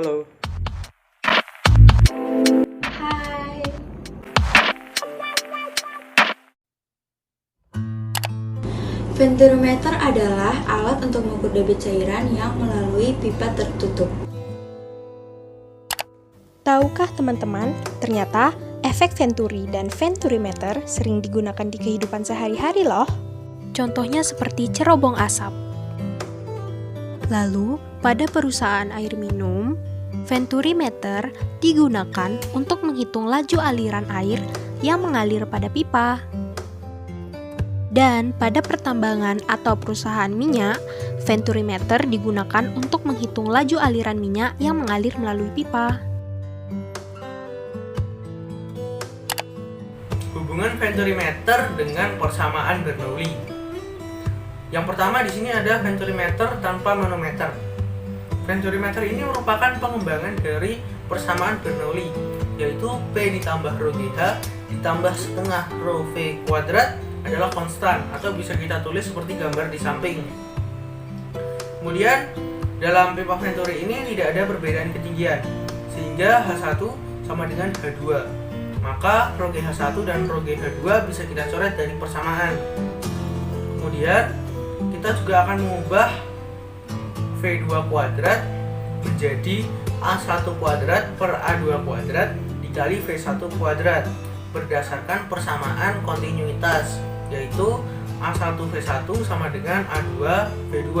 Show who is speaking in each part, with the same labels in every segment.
Speaker 1: Halo.
Speaker 2: Hai. Venturometer adalah alat untuk mengukur debit cairan yang melalui pipa tertutup.
Speaker 3: Tahukah teman-teman, ternyata efek Venturi dan Venturimeter sering digunakan di kehidupan sehari-hari loh. Contohnya seperti cerobong asap. Lalu, pada perusahaan air minum, Venturimeter digunakan untuk menghitung laju aliran air yang mengalir pada pipa. Dan pada pertambangan atau perusahaan minyak, Venturimeter digunakan untuk menghitung laju aliran minyak yang mengalir melalui pipa.
Speaker 1: Hubungan Venturimeter dengan persamaan Bernoulli. Yang pertama di sini ada Venturimeter tanpa manometer. Venturimeter ini merupakan pengembangan dari persamaan Bernoulli, yaitu P ditambah rho GH ditambah setengah rho V kuadrat adalah konstan, atau bisa kita tulis seperti gambar di samping. Kemudian dalam pipa Venturi ini tidak ada perbedaan ketinggian, sehingga H1 sama dengan H2. Maka rho GH1 dan rho GH2 bisa kita coret dari persamaan. Kemudian kita juga akan mengubah V2 kuadrat menjadi A1 kuadrat per A2 kuadrat dikali V1 kuadrat berdasarkan persamaan kontinuitas, yaitu A1 V1 sama dengan A2 V2.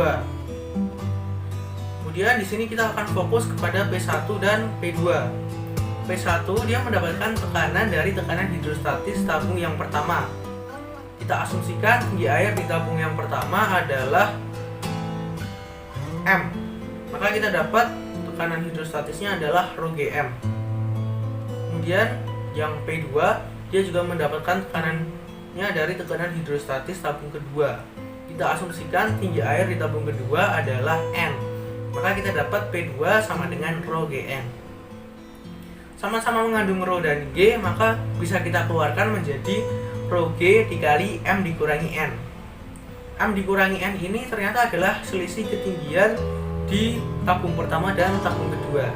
Speaker 1: Kemudian di sini kita akan fokus kepada P1 dan P2. P1 dia mendapatkan tekanan dari tekanan hidrostatis tabung yang pertama. Kita asumsikan tinggi air di tabung yang pertama adalah M. Maka kita dapat tekanan hidrostatisnya adalah rho Gm. Kemudian yang P2 dia juga mendapatkan tekanannya dari tekanan hidrostatis tabung kedua. Kita asumsikan tinggi air di tabung kedua adalah N. Maka kita dapat P2 sama dengan rho Gn. Sama-sama mengandung rho dan G, maka bisa kita keluarkan menjadi rho G dikali M dikurangi N. M dikurangi N ini ternyata adalah selisih ketinggian di tabung pertama dan tabung kedua,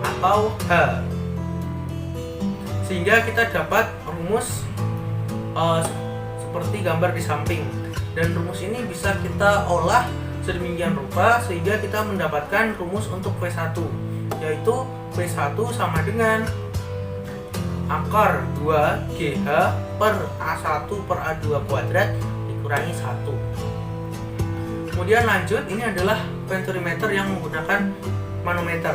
Speaker 1: atau H. Sehingga kita dapat rumus seperti gambar di samping. Dan rumus ini bisa kita olah sedemikian rupa sehingga kita mendapatkan rumus untuk V1, yaitu V1 sama dengan akar 2 GH per A1 per A2 kuadrat dikurangi 1. Kemudian lanjut, ini adalah Venturimeter yang menggunakan manometer.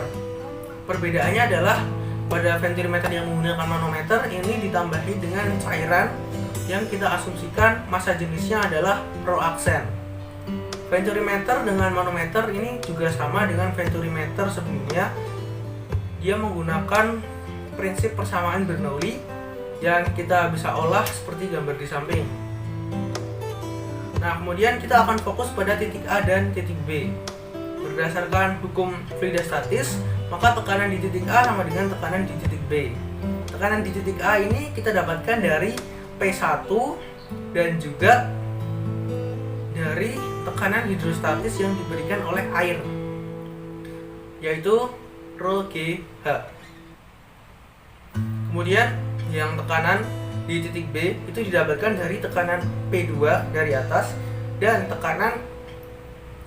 Speaker 1: Perbedaannya adalah pada Venturimeter yang menggunakan manometer ini ditambahi dengan cairan yang kita asumsikan massa jenisnya adalah rho aksen. Venturimeter dengan manometer ini juga sama dengan Venturimeter sebelumnya. Dia menggunakan prinsip persamaan Bernoulli yang kita bisa olah seperti gambar di samping. Nah, kemudian kita akan fokus pada titik A dan titik B. Berdasarkan hukum fluidostatis, maka tekanan di titik A sama dengan tekanan di titik B. Tekanan di titik A ini kita dapatkan dari P1 dan juga dari tekanan hidrostatis yang diberikan oleh air, yaitu rho GH. Kemudian yang tekanan di titik B itu didapatkan dari tekanan P2 dari atas dan tekanan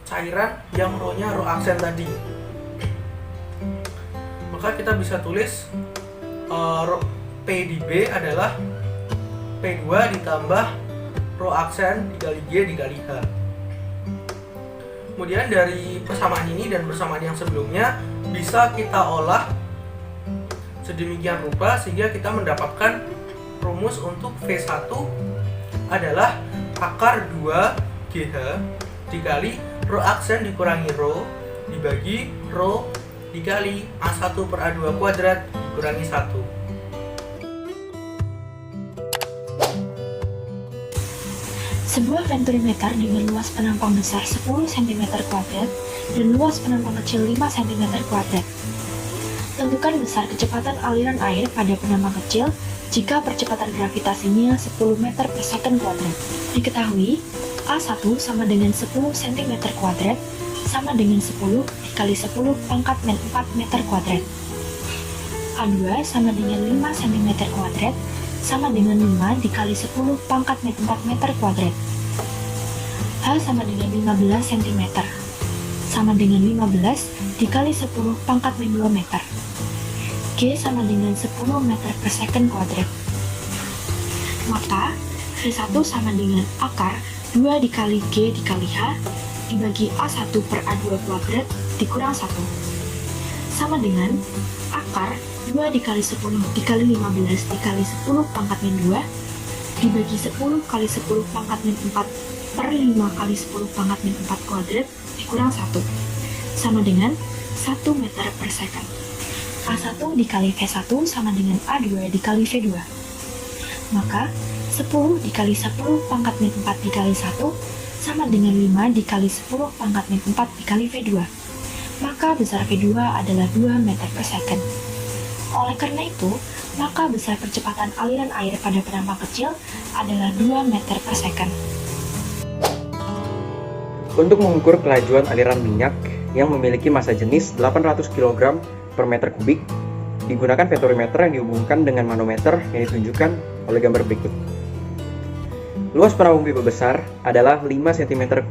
Speaker 1: cairan yang rho-nya rho aksen tadi. Maka kita bisa tulis P di B adalah P2 ditambah rho aksen dikali G dikali H. Kemudian dari persamaan ini dan persamaan yang sebelumnya bisa kita olah sedemikian rupa sehingga kita mendapatkan rumus untuk V1 adalah akar 2 GH dikali rho aksen dikurangi rho dibagi rho dikali A1 per A2 kuadrat dikurangi 1.
Speaker 4: Sebuah Venturimeter dengan luas penampang besar 10 cm kuadrat dan luas penampang kecil 5 cm kuadrat. Tentukan besar kecepatan aliran air pada penampang kecil jika percepatan gravitasinya 10 meter per second kuadrat. Diketahui A1 sama dengan 10 cm kuadrat, sama dengan 10 dikali 10 pangkat min 4 meter kuadrat. A2 sama dengan 5 cm kuadrat sama dengan 5 dikali 10 pangkat min 4 meter kuadrat. H sama dengan 15 cm sama dengan 15 dikali 10 pangkat min 2 meter. G sama dengan 10 meter per second kuadrat. Maka V1 sama dengan akar 2 dikali G dikali H dibagi A1 per A2 kuadrat dikurang 1 sama dengan akar 2 dikali 10 dikali 15 dikali 10 pangkat min 2 dibagi 10 kali 10 pangkat min 4 per 5 kali 10 pangkat min 4 kuadrat dikurang 1 sama dengan 1 meter per second. A1 dikali V1 sama dengan A2 dikali V2. Maka 10 dikali 10 pangkat min 4 dikali 1 sama dengan 5 dikali 10 pangkat min 4 dikali V2. Maka besar V2 adalah 2 meter per second. Oleh karena itu, maka besar percepatan aliran air pada penampang kecil adalah 2 meter per second.
Speaker 5: Untuk mengukur kelajuan aliran minyak yang memiliki massa jenis 800 kg per meter kubik, digunakan ventorimeter yang dihubungkan dengan manometer yang ditunjukkan oleh gambar berikut. Luas penampang pipa besar adalah 5 cm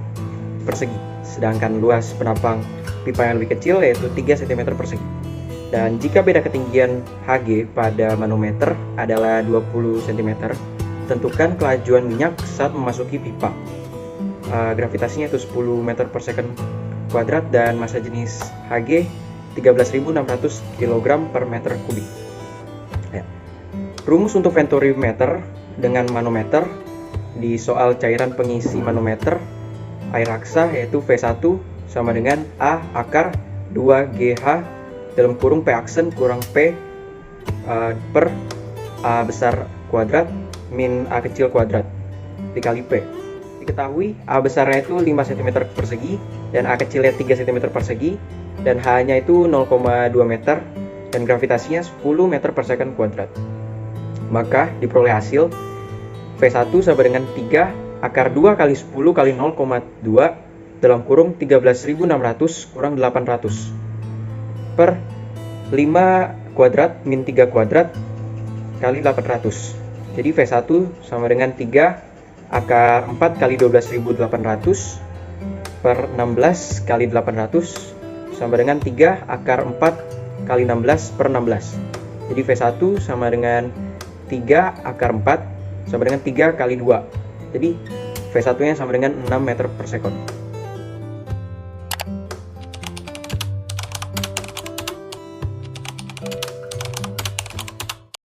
Speaker 5: persegi, sedangkan luas penampang pipa yang lebih kecil yaitu 3 cm persegi. Dan jika beda ketinggian Hg pada manometer adalah 20 cm, tentukan kelajuan minyak saat memasuki pipa. Gravitasinya itu 10 meter per second kuadrat dan massa jenis Hg 13.600 kg per meter kubik. Ya. Rumus untuk ventorimeter dengan manometer di soal cairan pengisi manometer air raksa yaitu V1 sama dengan A akar 2GH dalam kurung P aksen kurang P per A besar kuadrat min A kecil kuadrat dikali P. Diketahui A besarnya itu 5 cm persegi dan A kecilnya 3 cm persegi dan H-nya itu 0,2 meter dan gravitasinya 10 meter per second kuadrat. Maka diperoleh hasil V1 sama dengan 3 akar 2 kali 10 kali 0,2 dalam kurung 13.600 kurang 800 per 5 kuadrat min 3 kuadrat kali 800. Jadi V1 sama dengan 3 akar 4 kali 12.800 per 16 kali 800 sama dengan 3 akar 4 kali 16 per 16. Jadi V1 sama dengan 3 akar 4 sama dengan 3 kali 2. Jadi V1 nya sama dengan 6 meter per second.